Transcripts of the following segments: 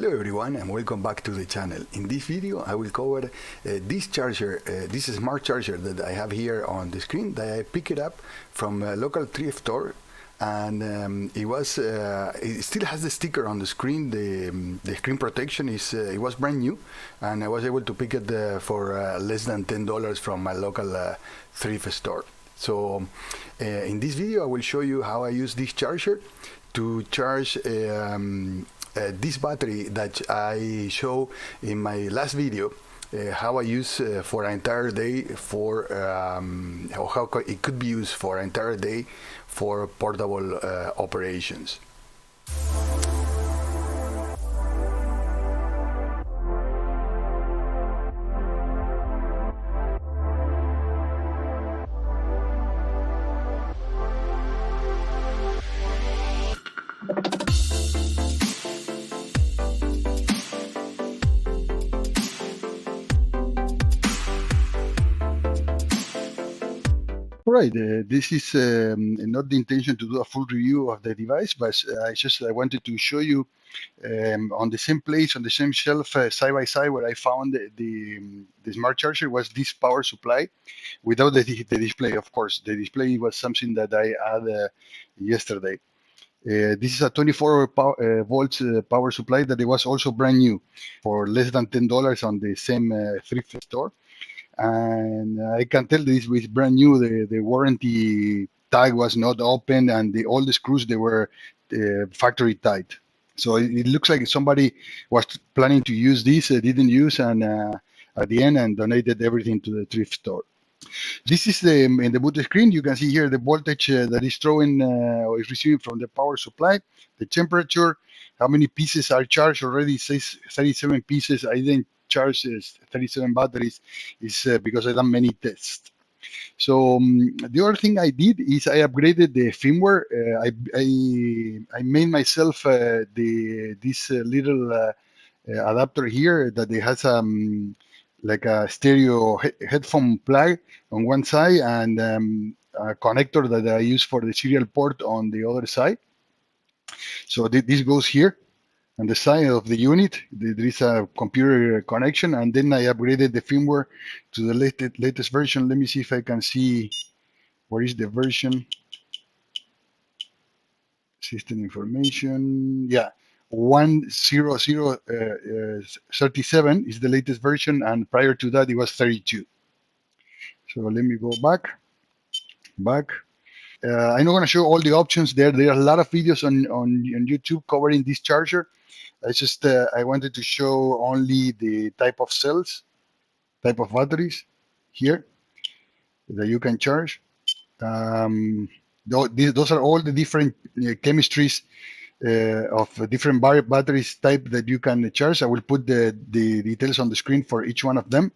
Hello everyone and welcome back to the channel. In this video I will cover this charger, this smart charger that I have here on the screen that I picked it up from a local thrift store, and it still has the sticker on the screen. The screen protection is it was brand new, and I was able to pick it for less than $10 from my local thrift store. So in this video I will show you how I use this charger to charge this battery that I show in my last video, how I use for an entire day for or how it could be used for an entire day for portable operations. Right, this is not the intention to do a full review of the device, but I wanted to show you on the same place, on the same shelf, side by side, where I found the smart charger was this power supply, without the display, of course. The display was something that I had yesterday. This is a 24 volts power supply that it was also brand new for less than $10 on the same thrift store. And I can tell this was brand new. The warranty tag was not open, and all the screws, they were factory tight. So it looks like somebody was planning to use this, didn't use, and at the end, and donated everything to the thrift store. This is in the boot screen. You can see here the voltage that is throwing or is receiving from the power supply, the temperature, how many pieces are charged already. It says 37 pieces. I didn't charge 37 batteries, is because I've done many tests. So the other thing I did is I upgraded the firmware. I made myself this little adapter here that it has like a stereo headphone plug on one side, and a connector that I use for the serial port on the other side. So this goes here on the side of the unit. There is a computer connection, and then I upgraded the firmware to the latest version. Let me see if I can see what is the version. System information. Yeah, 10037 is the latest version, and prior to that it was 32. So let me go back. I'm not going to show all the options there. There are a lot of videos on YouTube covering this charger. I wanted to show only the type of cells, type of batteries here that you can charge. Those are all the different chemistries of different batteries type that you can charge. I will put the details on the screen for each one of them.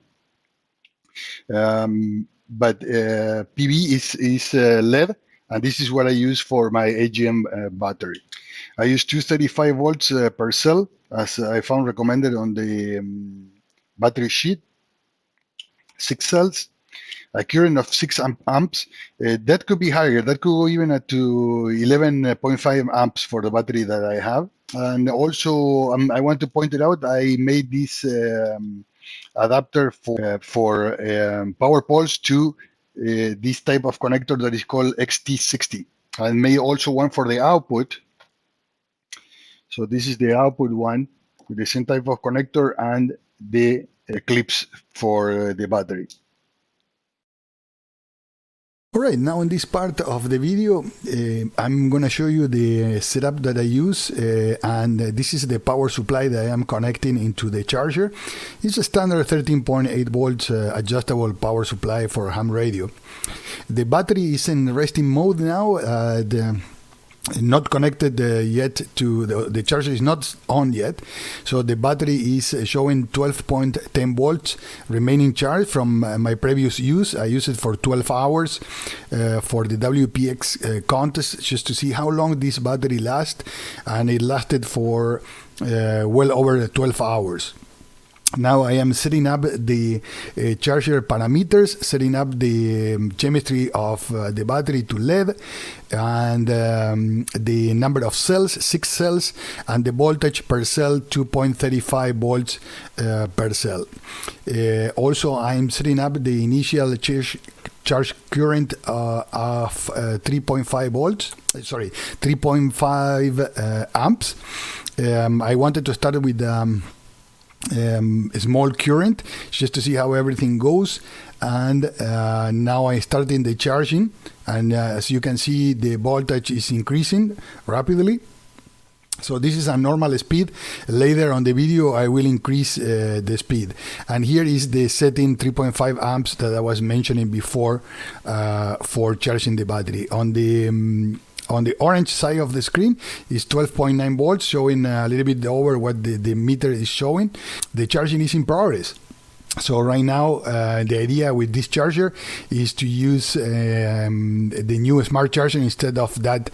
But PV is LED, and this is what I use for my AGM battery. I use 235 volts per cell, as I found recommended on the battery sheet. 6 cells, a current of 6 amps. That could be higher. That could go even up to 11.5 amps for the battery that I have. And also, I want to point it out, I made this adapter for power poles to this type of connector that is called XT60. I made also one for the output. So this is the output one with the same type of connector and the clips for the battery. All right, now in this part of the video, I'm going to show you the setup that I use, and this is the power supply that I am connecting into the charger. It's a standard 13.8 volts adjustable power supply for ham radio. The battery is in resting mode now. Not connected yet to the charger is not on yet, so the battery is showing 12.10 volts remaining charge from my previous use. I used it for 12 hours for the WPX contest, just to see how long this battery lasts, and it lasted for well over 12 hours. Now I am setting up the charger parameters, setting up the chemistry of the battery to lead, and the number of cells, 6 cells, and the voltage per cell, 2.35 volts per cell. Also, I'm setting up the initial charge current of 3.5 volts, 3.5 amps. I wanted to start with a small current just to see how everything goes, and now I started the charging, and as you can see, the voltage is increasing rapidly. So this is a normal speed. Later on the video I will increase the speed, and here is the setting 3.5 amps that I was mentioning before for charging the battery. On the orange side of the screen is 12.9 volts, showing a little bit over what the meter is showing. The charging is in progress. So right now, the idea with this charger is to use the new smart charger instead of that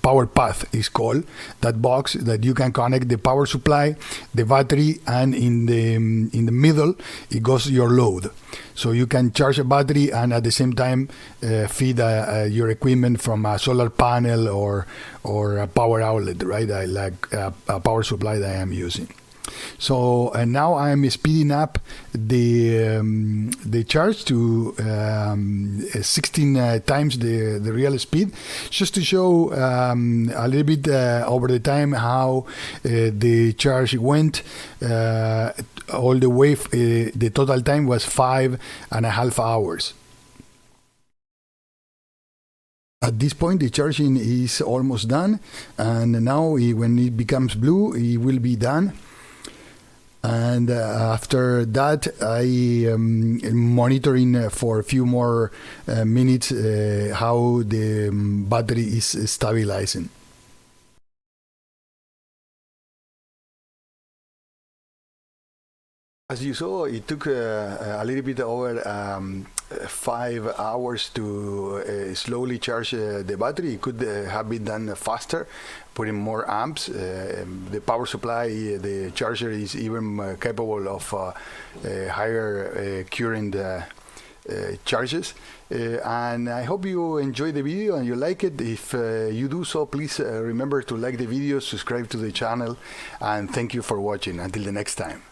power path is called, that box that you can connect the power supply, the battery, and in the middle it goes your load. So you can charge a battery and at the same time feed your equipment from a solar panel or a power outlet, right? Like a power supply that I am using. So now I'm speeding up the charge to 16 times the real speed, just to show a little bit over the time how the charge went all the way. The total time was 5.5 hours. At this point, the charging is almost done, and now when it becomes blue, it will be done. And after that, I am monitoring for a few more minutes how the battery is stabilizing. As you saw, it took a little bit over 5 hours to slowly charge the battery. It could have been done faster, putting more amps. The power supply, the charger is even capable of higher current charges. And I hope you enjoy the video and you like it. If you do so, please remember to like the video, subscribe to the channel, and thank you for watching. Until the next time.